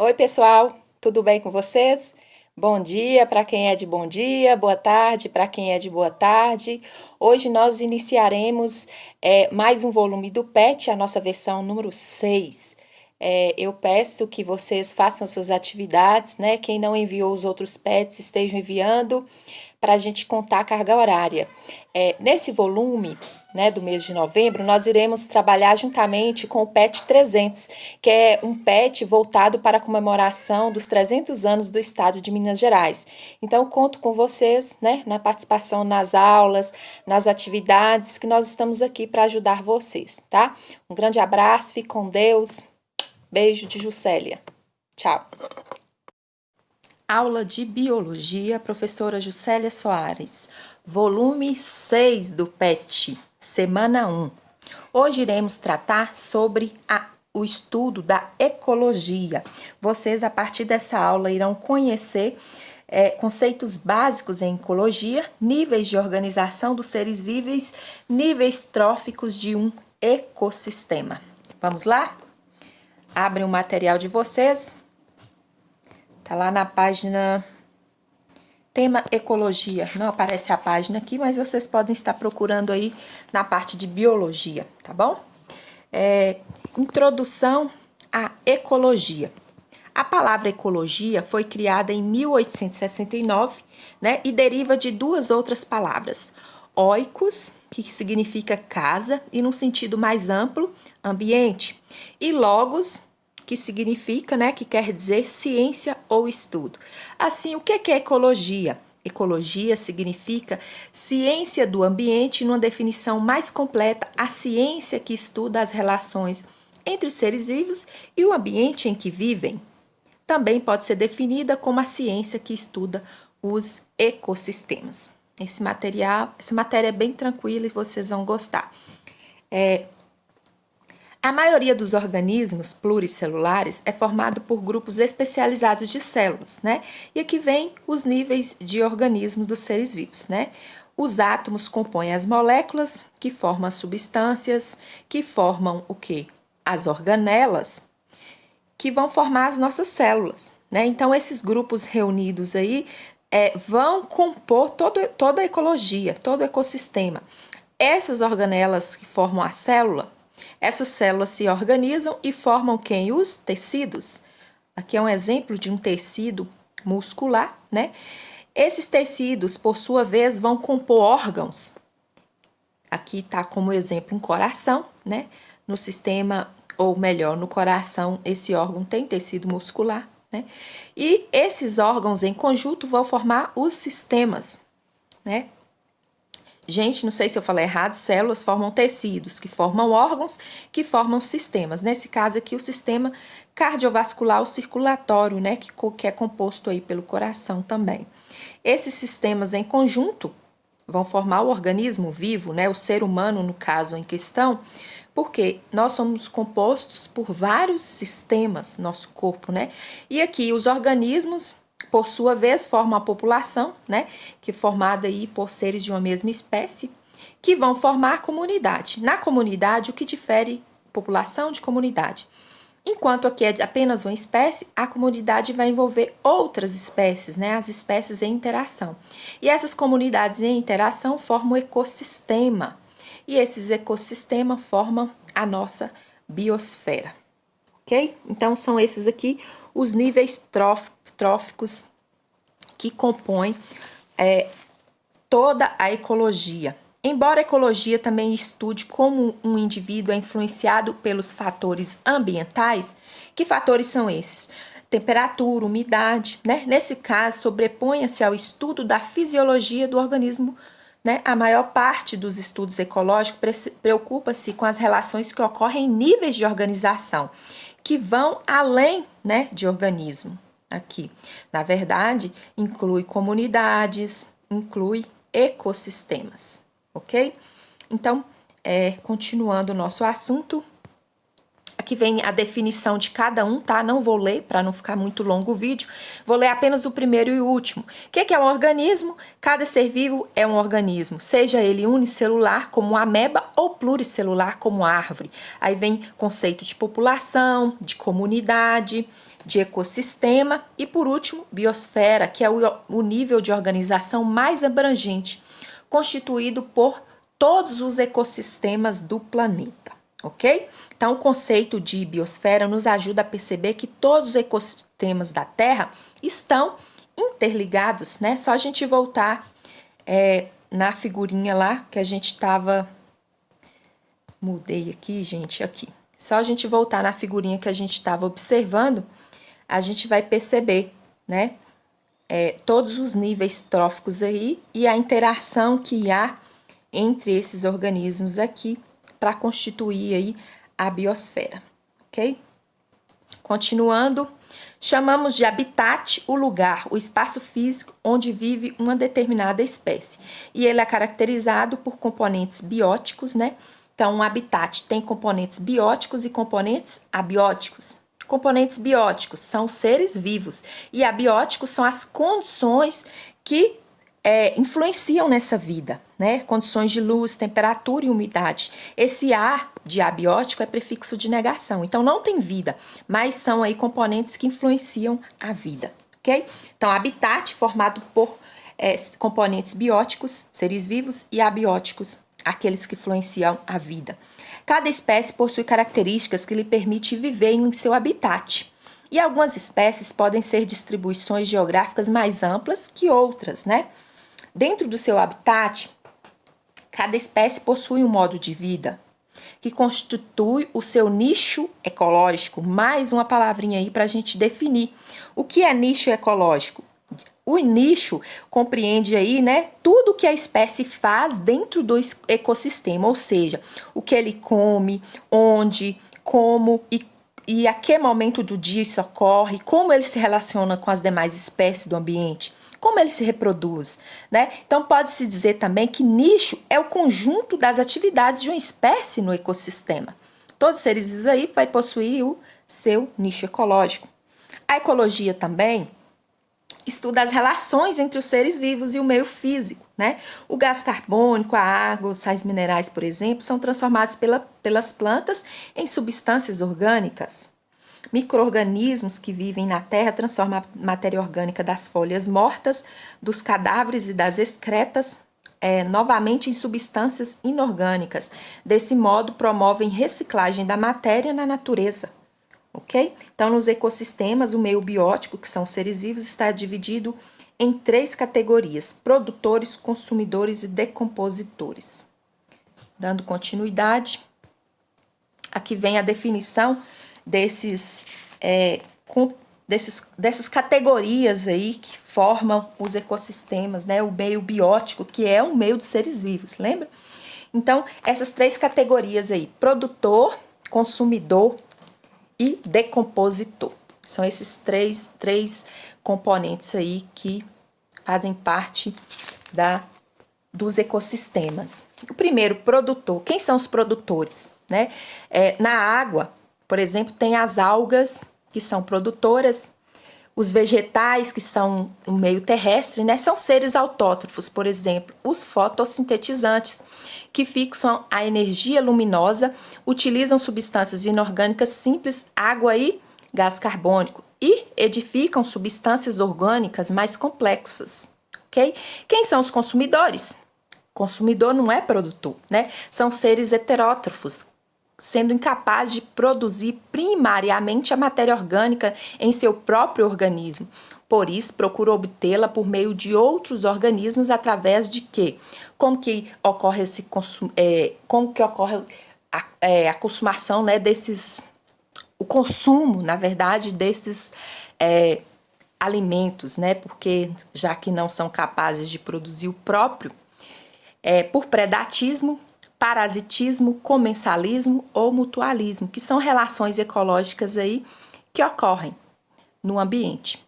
Oi, pessoal, tudo bem com vocês? Bom dia para quem é de bom dia, boa tarde para quem é de boa tarde. Hoje nós iniciaremos mais um volume do PET, a nossa versão número 6. Eu peço que vocês façam suas atividades, né? Quem não enviou os outros PETs, estejam enviando para a gente contar a carga horária. Nesse volume, né, do mês de novembro, nós iremos trabalhar juntamente com o PET 300, que é um PET voltado para a comemoração dos 300 anos do Estado de Minas Gerais. Então, conto com vocês, né, na participação nas aulas, nas atividades, que nós estamos aqui para ajudar vocês, tá? Um grande abraço, fique com Deus. Beijo de Juscelia. Tchau. Aula de Biologia, professora Juscelia Soares, volume 6 do PET, semana 1. Hoje iremos tratar sobre o estudo da ecologia. Vocês, a partir dessa aula, irão conhecer conceitos básicos em ecologia, níveis de organização dos seres vivos, níveis tróficos de um ecossistema. Vamos lá? Abrem o material de vocês. Tá lá na página tema ecologia. Não aparece a página aqui, mas vocês podem estar procurando aí na parte de biologia, tá bom? Introdução à ecologia. A palavra ecologia foi criada em 1869, né? E deriva de duas outras palavras. Oikos, que significa casa, e num sentido mais amplo, ambiente. E logos, que significa, né, que quer dizer ciência ou estudo. Assim, o que é ecologia? Ecologia significa ciência do ambiente, numa definição mais completa, a ciência que estuda as relações entre os seres vivos e o ambiente em que vivem. Também pode ser definida como a ciência que estuda os ecossistemas. Essa matéria é bem tranquila e vocês vão gostar. A maioria dos organismos pluricelulares é formado por grupos especializados de células, né? E aqui vem os níveis de organismos dos seres vivos, né? Os átomos compõem as moléculas, que formam as substâncias, que formam o quê? As organelas, que vão formar as nossas células, né? Então, esses grupos reunidos aí vão compor toda a ecologia, todo o ecossistema. Essas organelas que formam a célula, essas células se organizam e formam quem? Os tecidos. Aqui é um exemplo de um tecido muscular, né? Esses tecidos, por sua vez, vão compor órgãos. Aqui está como exemplo um coração, né? No sistema, ou melhor, no coração, esse órgão tem tecido muscular, né? E esses órgãos em conjunto vão formar os sistemas, né? Gente, não sei se eu falei errado, células formam tecidos, que formam órgãos, que formam sistemas. Nesse caso aqui, o sistema cardiovascular, o circulatório, né, que é composto aí pelo coração também. Esses sistemas em conjunto vão formar o organismo vivo, né, o ser humano no caso em questão, porque nós somos compostos por vários sistemas, nosso corpo, né? E aqui os organismos, por sua vez, formam a população, né? Que é formada aí por seres de uma mesma espécie, que vão formar comunidade. Na comunidade, o que difere população de comunidade? Enquanto aqui é apenas uma espécie, a comunidade vai envolver outras espécies, né? As espécies em interação. E essas comunidades em interação formam o ecossistema. E esses ecossistemas formam a nossa biosfera, ok? Então, são esses aqui os níveis tróficos que compõem toda a ecologia. Embora a ecologia também estude como um indivíduo é influenciado pelos fatores ambientais, que fatores são esses? Temperatura, umidade, né? Nesse caso, sobrepõe-se ao estudo da fisiologia do organismo, né? A maior parte dos estudos ecológicos preocupa-se com as relações que ocorrem em níveis de organização, que vão além, né, de organismo. Aqui, na verdade, inclui comunidades, inclui ecossistemas, ok? Então, continuando o nosso assunto, Aqui vem a definição de cada um, tá? Não vou ler para não ficar muito longo o vídeo. Vou ler apenas o primeiro e o último. O que é um organismo? Cada ser vivo é um organismo, seja ele unicelular, como a ameba, ou pluricelular, como a árvore. Aí vem conceito de população, de comunidade, de ecossistema e, por último, biosfera, que é o nível de organização mais abrangente, constituído por todos os ecossistemas do planeta, ok? Então, o conceito de biosfera nos ajuda a perceber que todos os ecossistemas da Terra estão interligados, né? Só a gente voltar na figurinha lá que a gente estava... Mudei aqui, gente, aqui. Só a gente voltar na figurinha que a gente estava observando, a gente vai perceber, né? Todos os níveis tróficos aí e a interação que há entre esses organismos aqui para constituir aí a biosfera, ok? Continuando, chamamos de habitat o lugar, o espaço físico onde vive uma determinada espécie. E ele é caracterizado por componentes bióticos, né? Então, um habitat tem componentes bióticos e componentes abióticos. Componentes bióticos são os seres vivos e abióticos são as condições que influenciam nessa vida, né? Condições de luz, temperatura e umidade. Esse A de abiótico é prefixo de negação, então não tem vida, mas são aí componentes que influenciam a vida, ok? Então, habitat formado por componentes bióticos, seres vivos, e abióticos, aqueles que influenciam a vida. Cada espécie possui características que lhe permitem viver em seu habitat. E algumas espécies podem ser distribuições geográficas mais amplas que outras, né? Dentro do seu habitat, cada espécie possui um modo de vida que constitui o seu nicho ecológico. Mais uma palavrinha aí para a gente definir. O que é nicho ecológico? O nicho compreende aí, né, tudo que a espécie faz dentro do ecossistema, ou seja, o que ele come, onde, como e a que momento do dia isso ocorre, como ele se relaciona com as demais espécies do ambiente, como ele se reproduz, né? Então pode-se dizer também que nicho é o conjunto das atividades de uma espécie no ecossistema. Todos os seres vivos aí vai possuir o seu nicho ecológico. A ecologia também estuda as relações entre os seres vivos e o meio físico, né? O gás carbônico, a água, os sais minerais, por exemplo, são transformados pelas plantas em substâncias orgânicas. Micro-organismos que vivem na terra transformam a matéria orgânica das folhas mortas, dos cadáveres e das excretas novamente em substâncias inorgânicas. Desse modo, promovem reciclagem da matéria na natureza. Ok? Então, nos ecossistemas, o meio biótico, que são seres vivos, está dividido em 3 categorias: produtores, consumidores e decompositores. Dando continuidade, aqui vem a definição dessas categorias aí que formam os ecossistemas, né? O meio biótico, que é um meio dos seres vivos, lembra? Então, essas 3 categorias aí: produtor, consumidor e decompositor. São esses três componentes aí que fazem parte dos ecossistemas. O primeiro, produtor. Quem são os produtores, né? Na água, por exemplo, tem as algas, que são produtoras, os vegetais, que são o meio terrestre, né? São seres autótrofos, por exemplo, os fotossintetizantes, que fixam a energia luminosa, utilizam substâncias inorgânicas simples, água e gás carbônico, e edificam substâncias orgânicas mais complexas, ok? Quem são os consumidores? Consumidor não é produtor, né? São seres heterótrofos, sendo incapazes de produzir primariamente a matéria orgânica em seu próprio organismo. Por isso, procura obtê-la por meio de outros organismos através de quê? Como que ocorre esse consumo? Como que ocorre a consumação, né, o consumo, na verdade, desses alimentos, né? Porque já que não são capazes de produzir o próprio, por predatismo, parasitismo, comensalismo ou mutualismo, que são relações ecológicas aí que ocorrem no ambiente.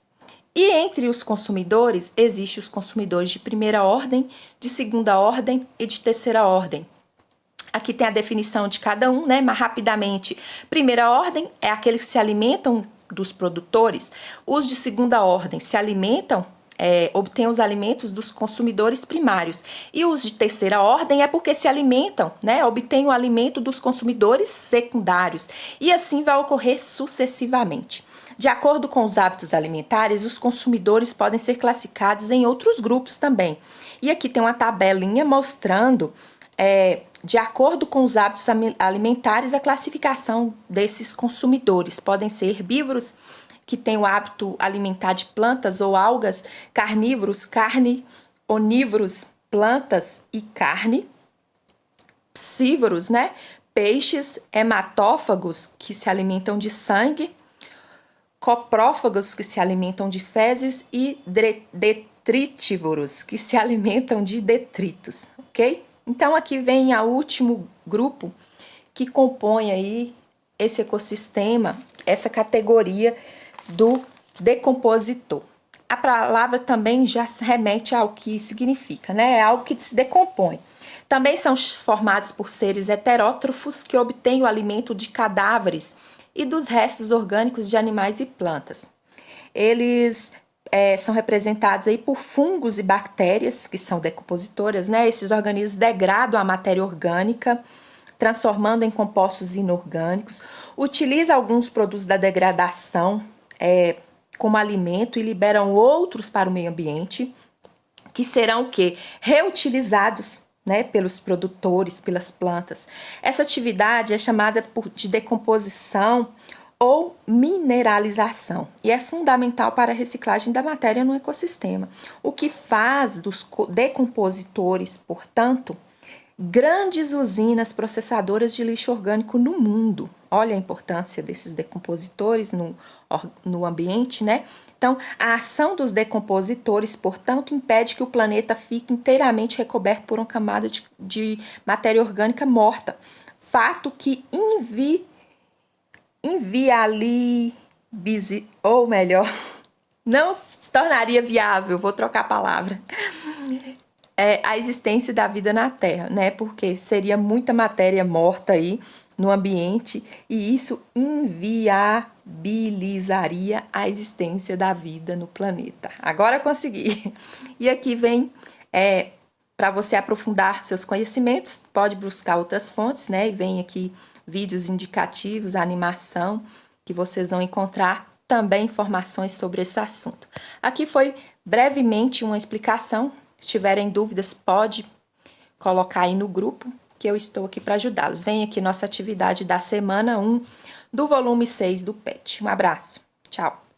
E entre os consumidores, existem os consumidores de primeira ordem, de segunda ordem e de terceira ordem. Aqui tem a definição de cada um, né? Mas rapidamente, primeira ordem é aqueles que se alimentam dos produtores. Os de segunda ordem se alimentam, obtêm os alimentos dos consumidores primários. E os de terceira ordem é porque se alimentam, né? Obtêm o alimento dos consumidores secundários. E assim vai ocorrer sucessivamente. De acordo com os hábitos alimentares, os consumidores podem ser classificados em outros grupos também. E aqui tem uma tabelinha mostrando, de acordo com os hábitos alimentares, a classificação desses consumidores. Podem ser herbívoros, que têm o hábito alimentar de plantas ou algas, carnívoros, carne, onívoros, plantas e carne, psívoros, né? Peixes, hematófagos, que se alimentam de sangue, coprófagos, que se alimentam de fezes, e detritívoros, que se alimentam de detritos, ok? Então, aqui vem o último grupo que compõe aí esse ecossistema, essa categoria do decompositor. A palavra também já remete ao que significa, né? É algo que se decompõe. Também são formados por seres heterótrofos que obtêm o alimento de cadáveres e dos restos orgânicos de animais e plantas. Eles são representados aí por fungos e bactérias, que são decompositoras, né? Esses organismos degradam a matéria orgânica, transformando em compostos inorgânicos, utiliza alguns produtos da degradação como alimento e liberam outros para o meio ambiente, que serão o quê? Reutilizados, né, pelos produtores, pelas plantas. Essa atividade é chamada de decomposição ou mineralização e é fundamental para a reciclagem da matéria no ecossistema, o que faz dos decompositores, portanto, grandes usinas processadoras de lixo orgânico no mundo. Olha a importância desses decompositores no ambiente, né? Então, a ação dos decompositores, portanto, impede que o planeta fique inteiramente recoberto por uma camada de matéria orgânica morta, fato que ou melhor, não se tornaria viável, vou trocar a palavra, a existência da vida na Terra, né? Porque seria muita matéria morta aí no ambiente e isso inviabilizaria a existência da vida no planeta. Agora consegui. E aqui vem, para você aprofundar seus conhecimentos, pode buscar outras fontes, né? E vem aqui vídeos indicativos, animação, que vocês vão encontrar também informações sobre esse assunto. Aqui foi brevemente uma explicação. Se tiverem dúvidas, pode colocar aí no grupo, que eu estou aqui para ajudá-los. Vem aqui nossa atividade da semana 1 do volume 6 do PET. Um abraço. Tchau.